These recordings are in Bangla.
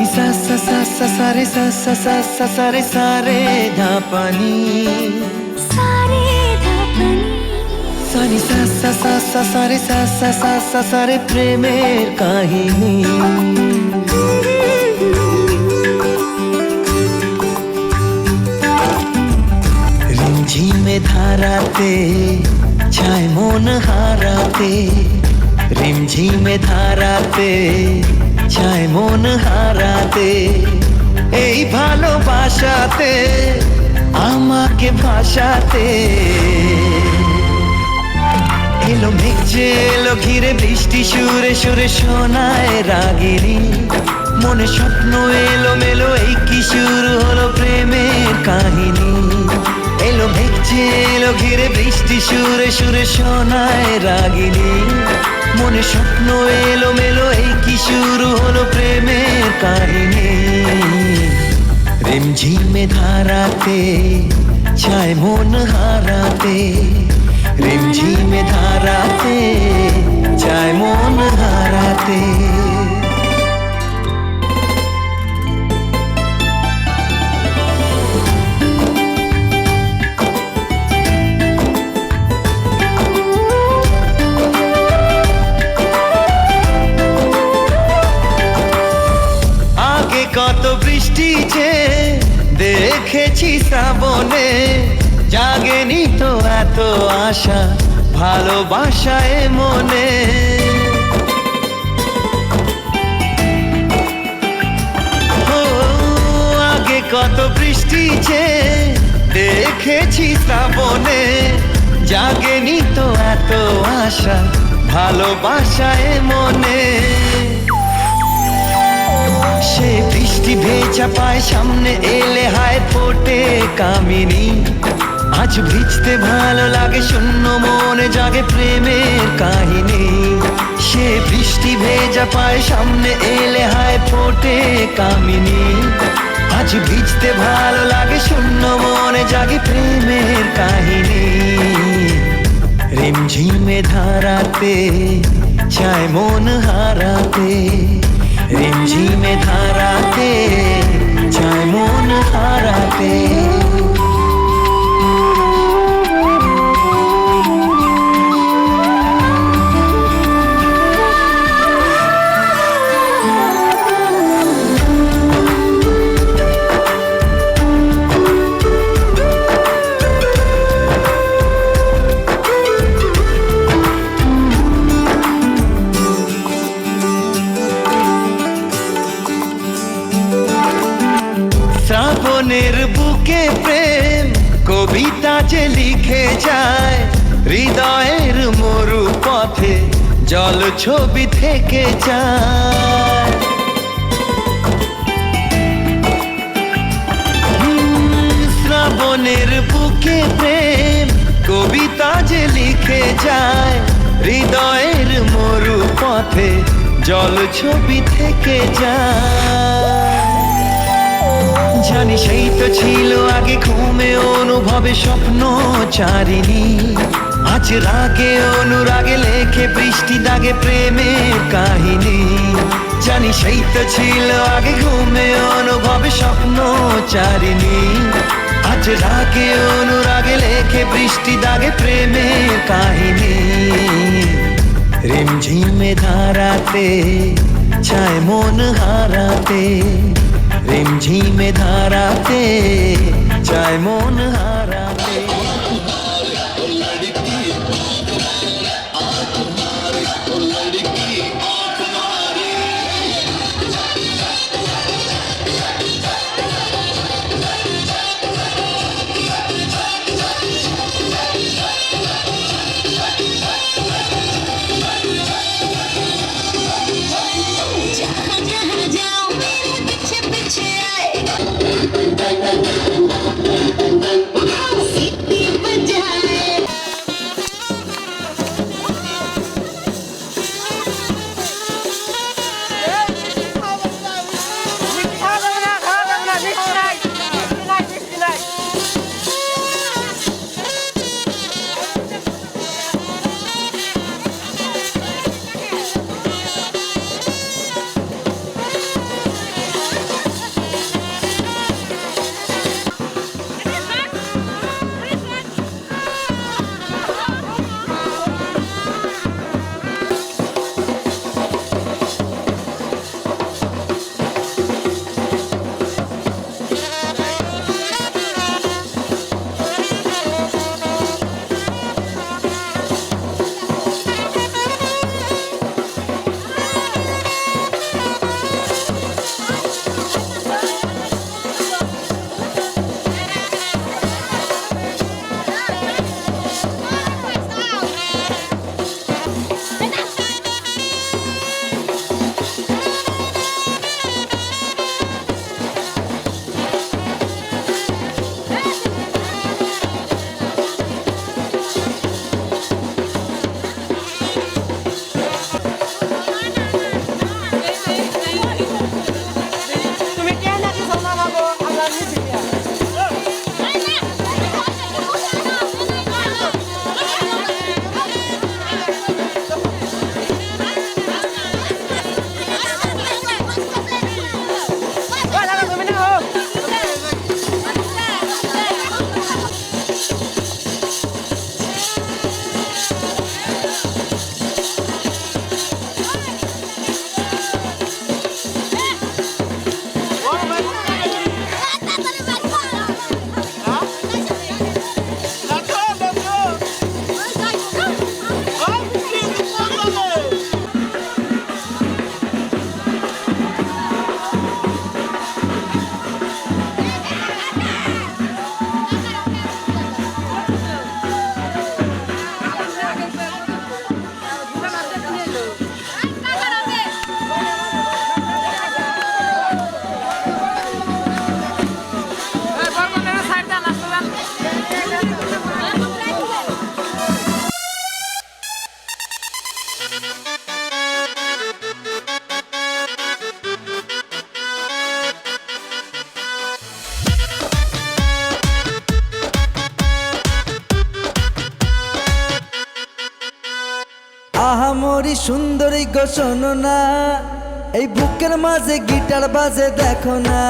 ni sa sa sa sa sa re sa sa sa sa sa re sa re dha pa ni sa ni sa sa sa sa sa re sa sa sa sa sa re প্রেমের কাহিনী রিমঝিমে ধারাতে চায় মন হারাতে রিমঝিমে ধারাতে চায় মন হারাতে এই ভালোবাসাতে আমাকে ভাসাতে এলো মেঘ যে এলো ঘিরে বৃষ্টি সুরে সুরে শোনায় রাগিনী মনে স্বপ্ন এলো মেলো এই কি শুরু হলো প্রেমের কাহিনী এলো মেঘ যে এলো ঘিরে বৃষ্টি সুরে সুরে শোনায় রাগিনী মনে স্বপ্ন এলো মেলো এই কি শুরু হলো প্রেমের কাহিনী রিমঝিমে ধারাতে চায় মন হারাতে রিমঝিমে ধারাতে চায় মন হারাতে কত বৃষ্টি যে দেখেছি শ্রাবণে জাগেনি তো এত আশা ভালোবাসায় মনে ও আগে কত বৃষ্টি যে দেখেছি শ্রাবণে জাগেনি তো এত আশা ভালোবাসায় মনে সে বৃষ্টি ভেজা পায় সামনে এলে হায় ফোটে কামিনী আজ ভিজতে ভালো লাগে শূন্য মনে জাগে প্রেমের কাহিনী সে বৃষ্টি ভেজা পায় সামনে এলে হায় ফোটে কামিনী আজ ভিজতে ভালো লাগে শূন্য মনে জাগে প্রেমের কাহিনী রিমঝিমে ধারাতে চায় মন হারাতে রিমঝিমে ধারাতে চায় মন হারাতে শ্রাবণের বুকে প্রেম কবিতা যে লিখে যায় হৃদয়ের মরু পথে জল ছবি থেকে যায় শ্রাবণের বুকে প্রেম কবিতা যে লিখে যায় হৃদয়ের মরু পথে জল ছবি থেকে যায় জানি সেই তো ছিল আগে ঘুমে অনুভবে স্বপ্ন চারিণী আজ রাগে অনুরাগে লেখে বৃষ্টি দাগে প্রেমের কাহিনী জানি সেই তো ছিল আগে ঘুমে অনুভবে স্বপ্ন চারিণী আজ রাগে অনুরাগে লেখে বৃষ্টি দাগে প্রেমের কাহিনী রিমঝিমে ধারাতে চায় মন হারাতে রিমঝিমে ধারাতে চায় মন হারাতে আহামরি সুন্দরী গো শোনো না, এই বুকের মাঝে গিটার বাজে দেখো না।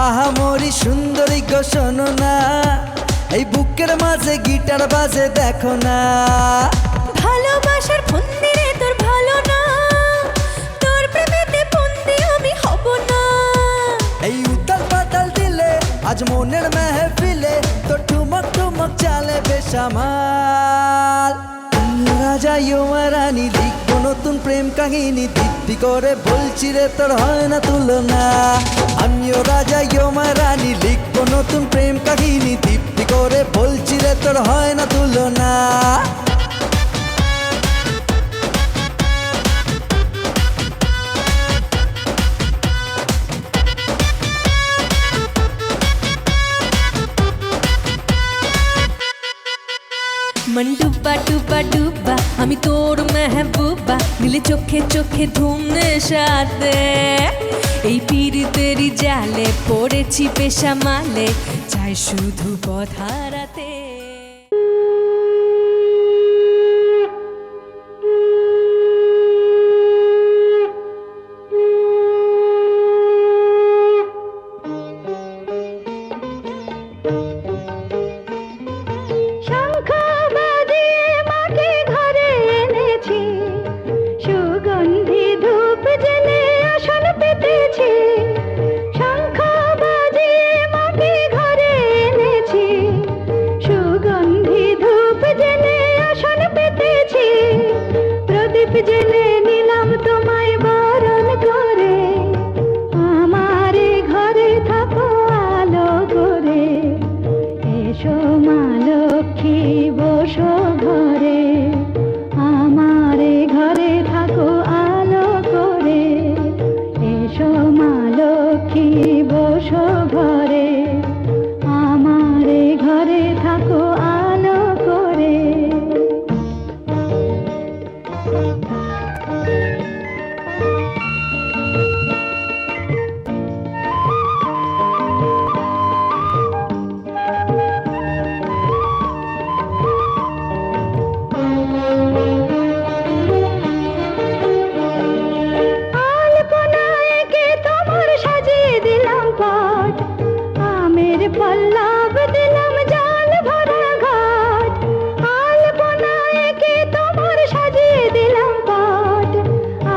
আহামরি সুন্দরী গো শোনো না, এই বুকের মাঝে গিটার বাজে দেখো না। ভালোবাসার ফন্দি রে তোর ভালো না, তোর প্রেমেতে বন্দি আমি হব না। এই উতাল পাতাল দিলে আজ মনের মেহফিলে তো ঠুমক ঠুমক চালে বেসামাল। রাজা রানী লিখবো নতুন প্রেম কাহিনী, দিব্যি করে বলছি রে তোর হয় না তুলনা। আমিও রাজা রানী লিখবো নতুন প্রেম কাহিনী, দিব্যি করে বলছি রে তোর হয় না তুলনা। মন ডুবা ডুবা ডুবা আমি তোর মেহবুবা, মিলে চোখে চোখে ধুমনে সাথে। এই পীড়িতেরই জালে পড়েছি পেশা মালে, চাই শুধু পথ হারাতে। জেলে নিলাম তোমায় বরণ করে, আমারে ঘরে থাকো আলো করে। এসো মা লক্ষ্মী বসো ঘরে, আমারে ঘরে থাকো আলো করে। এসো মা লক্ষ্মী বসো ঘরে, আমারে ঘরে থাকো আলো করে। পল্লব দিলাম জাল ভরা ঘাট, আলপনায় কে তোমার সাজিয়ে দিলাম পাট।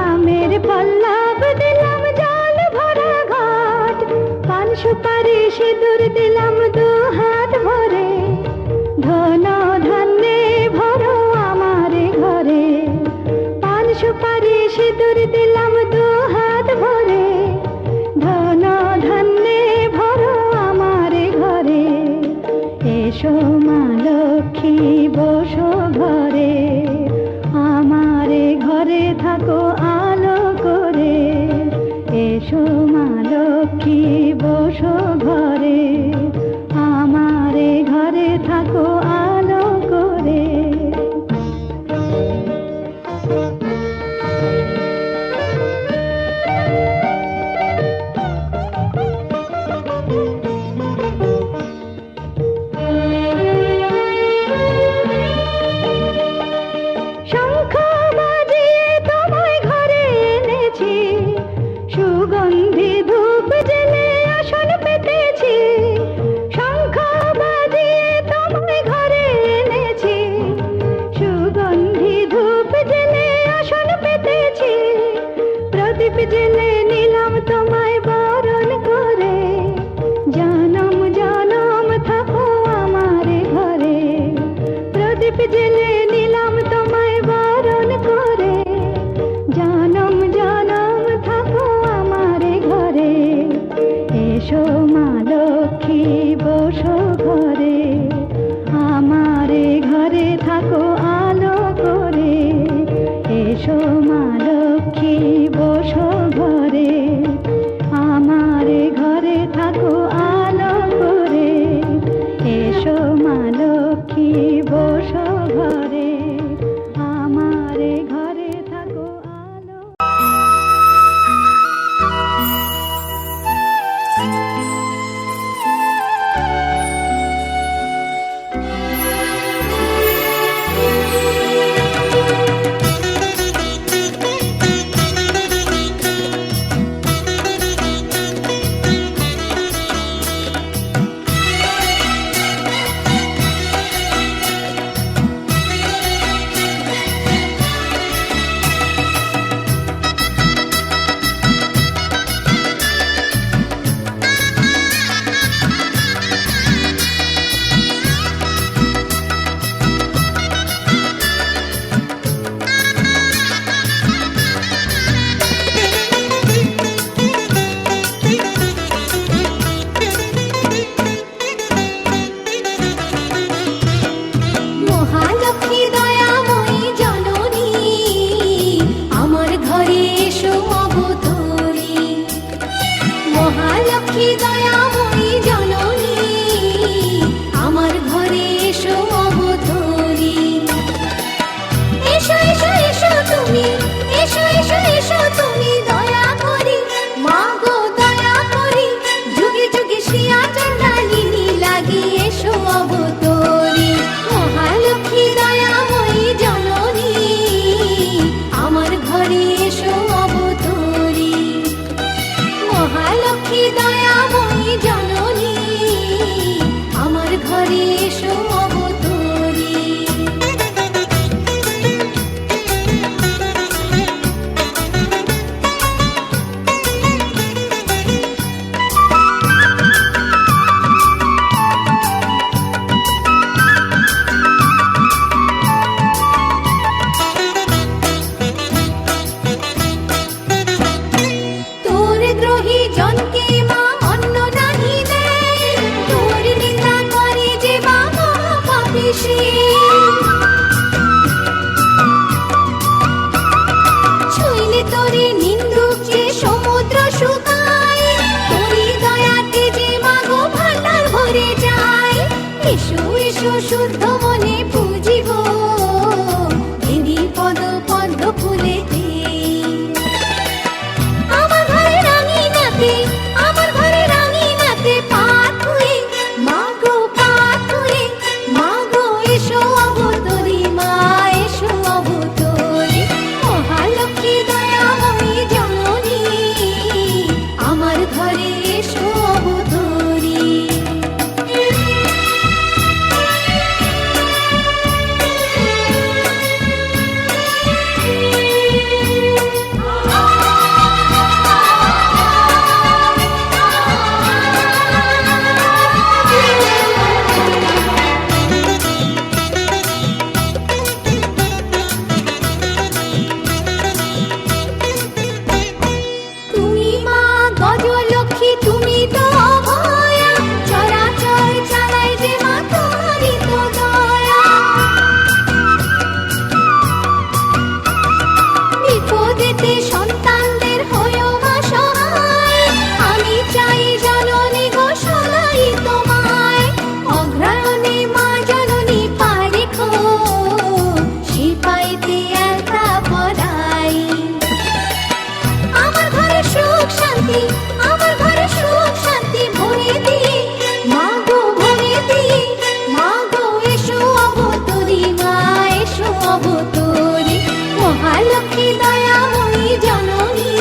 আমের পল্লব দিলাম জাল ভরা ঘাট, পান সুপারি সিঁদুর দিলাম দু হাত ভরে। ধন ধান্যে ভরো আমার ঘরে, পান সুপারি সিঁদুর দিলাম দু হাত ভরে। ধন ধান্যে ভরো আমার ঘরে, এসো মা লক্ষ্মী বসো ঘরে, আমারে ঘরে থাকো আলো করে। এসো মা লক্ষ্মী বসো ঘরে, আমারে ঘরে থাকো আলো করে। সুগন্ধি ধূপ জেলে আসন পেতেছি, শঙ্খ বাজিয়ে তোমায় ঘরে এনেছি। সুগন্ধি ধূপ জেলে আসন পেতেছি, প্রদীপ জেলে নিলাম তোমায় বরণ করে। জনম জনম থাকো আমার ঘরে, প্রদীপ জেলে নিলাম তোমায় বরণ করে। জনম জনম থাকো আমার ঘরে, এসো মা লক্ষ্মী বসো ঘরে, আমারে ঘরে থাকো আলো করে। এসো মা লক্ষ্মী বসো ঘরে, আমারে ঘরে থাকো আলো এসো শুদ্ধ মনে পুজি গো দেবী পদ পদ্ম ফুলেতে। আমার ঘরে রাঙিনাতে, আমার ঘরে রাঙিনাতে পাথুরে মা গো পাথুরে, মা গো এসো অবতরী, মা এসো অবতরী। মহালক্ষ্মী দয়াময়ী জননী আমার ঘরে এসো অবতরী। তুমি মা গজলক্ষ্মী, তুমি তো অভয়া, চরাচর চালায় যে মা তোমারই তো দয়া। বিপদেতে সন্তানদের হয়েও মা সহায়, আমি চাই জননী গো সদাই তোমায়। অগ্রায়ণে মা জননী পা রেখো, সে পাইতে একা পরাই। আমার ঘরে সুখ শান্তি, আমার ঘরে সুখ শান্তি ভরে দিয়ে, মা গো ভরে দিয়ে, মা গো এসো অবতরী, মা এসো অবতরী। মহালক্ষ্মী দয়াময়ী জননী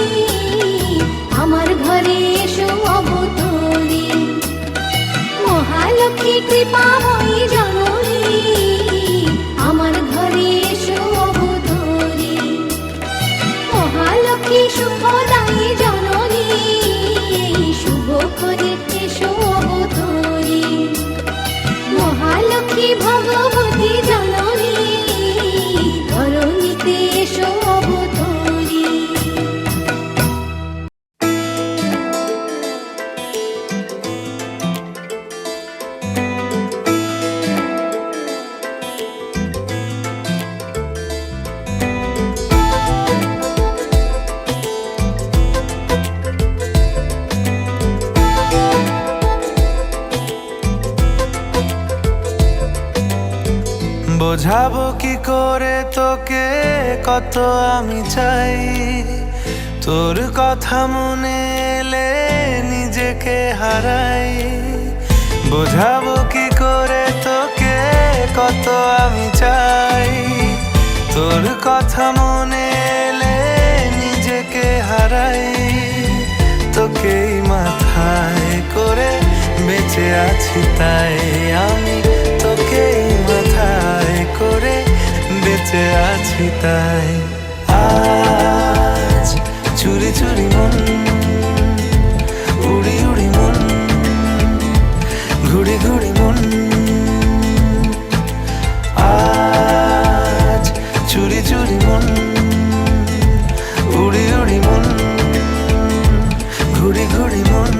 আমার ঘরে এসো অবতরী। মহালক্ষ্মী কৃপাময়ী জননী আমার ঘরে এসো অবতরী। মহালক্ষ্মী শুভদায়ী জননী শুভ করে এসো অবতরী। মহালক্ষ্মী ভগবতী জননী ধরণীতে এসো অবতরী। বোঝাবো কি করে তোকে কত আমি চাই, তোর কথা মনে এলে নিজেকে হারাই। বোঝাবো কি করে তোকে কত আমি চাই, তোর কথা মনে এলে নিজেকে হারাই। তোকেই মাথায় করে বেঁচে আছি তাই আমি, তোকেই মাথায় করে বেঁচে আছি তাই। আজ চুরি চুরি মন, উড়ি উড়ি মন, ঘুড়ি ঘুড়ি মন। আজ চুরি চুরি মন, উড়ি উড়ি মন, ঘুড়ি ঘুড়ি মন।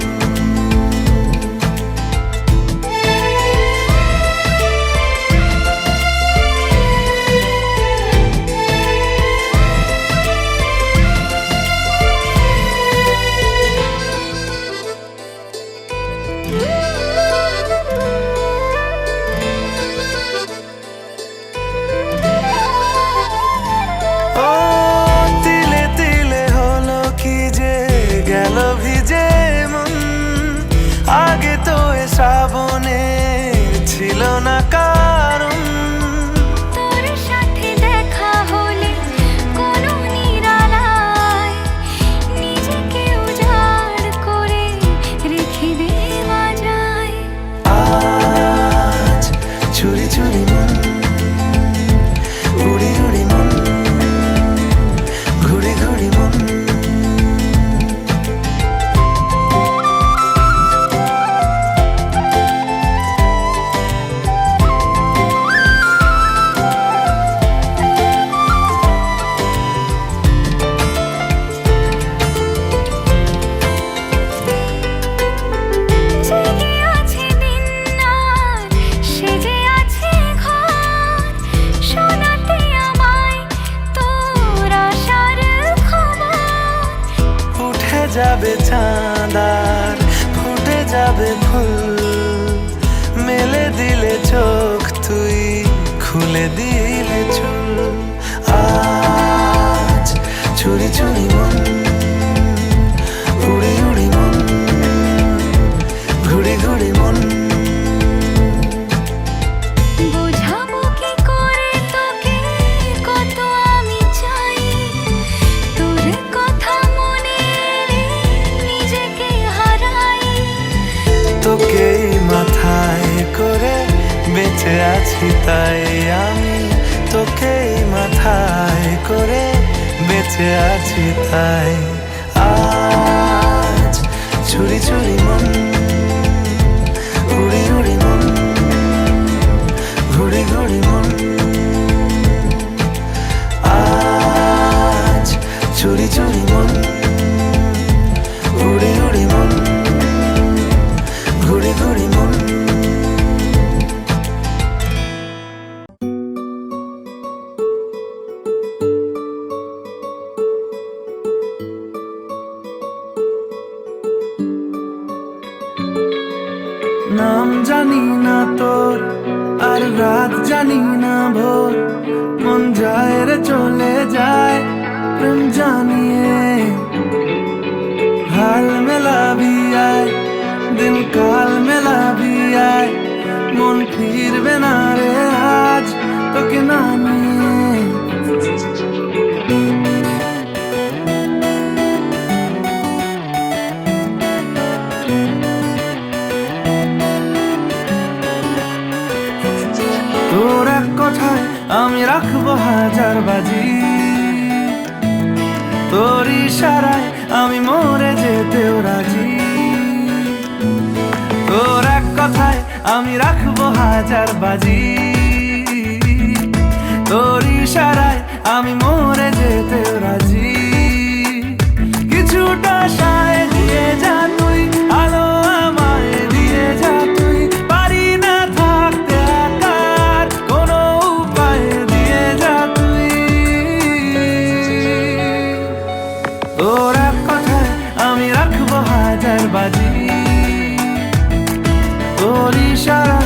শ্রাবণে ছিল না কারণ, তোর সাথে দেখা হলে কোনো নিরালায় নিজেকে উজাড় করে রেখে দেওয়া যায়। আজ চুরি চুরি মন, উড়ি উড়ি মন, ঘুড়ি ঘুড়ি মন। জেগে আছে দিন রাত, সেজে আছে ঘর। দিলে চুল। আজ চুরি চুরি মন, উড়ি উড়ি মন, ঘুরি ঘুরি মন। বোঝাবো কি করে তোকে কত আমি চাই, তোর কথা মনে এলে নিজেকে হারাই। তোকে মাথায় করে বেঁচে আছি তাই আমি, তোকে মাথায় করে বেঁচে আছি তাই। আজ চুরি চুরি মন, উড়ি উড়ি মন, ঘুরি ঘুরি মন। আজ চুরি চুরি মন, উড়ি উড়ি মন, ঘুরি ঘুরি মন। নাম জানি না তোর, আর রাত জানি না ভোর, মন যায় রে চলে যায় প্রেম জানিয়ে। হাল মেলাবি আয়, দিন কাল মেলাবি আয়, মন ফিরবে না রে আজ তোকে না নিয়ে। তোর এক কথায় আমি রাখবো হাজার বাজি, তোর ইশারায় আমি মরে যেতেও রাজি। তোর এক কথায় আমি রাখবো হাজার বাজি, তোর ইশারায় আমি মরে যেতেও রাজি। কিছুটা সায় দিয়ে যা তুই, আলো আমায় দিয়ে যা তুই, পারি না থাকতে একার কোনো উপায় দিয়ে যা তুই। তোর এক কথায় আমি রাখবো হাজার বাজি, তোর ইশারা